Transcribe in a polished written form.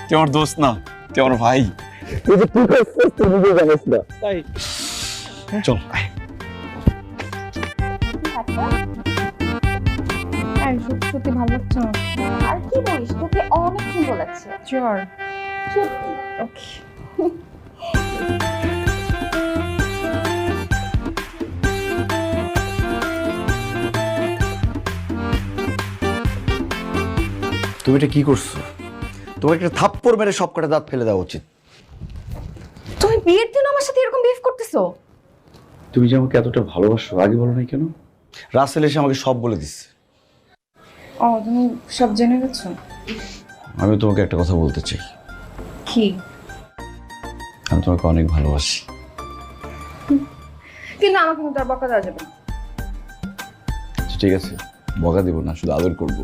তুই আমার দোস্ত না, তুই আমার ভাই। তুই যে কি করছিস তুই নিজে জানিস না। তাই চল আয়। সত্যি ভালো লাগছে না। আর কি বলিস, তোকে অনেক সুন্দর লাগছে। চল সত্যি। ওকে। তুমি এটা কি করছো? তোমাকে একটা থাপ্পড় মেরে সব কটা দাঁত ফেলে দেওয়া উচিত। তুমি বিয়ের দিন আমার সাথে এরকম বিহেভ করতেছো? তুমি যে আমাকে এতটা ভালোবাসো আগে বলো নাই কেন? রাসেল এসে আমাকে সব বলে দিচ্ছে। ও তুমি সব জেনে গেছো? আমি তোমাকে একটা কথা বলতে চাই। কি? আমি তোমাকে অনেক ভালোবাসি। কিন্তু আমাকে কিন্তু আর বকা দেওয়া যাবে না। আচ্ছা, ঠিক আছে, বকা দিব না, শুধু আদর করবো।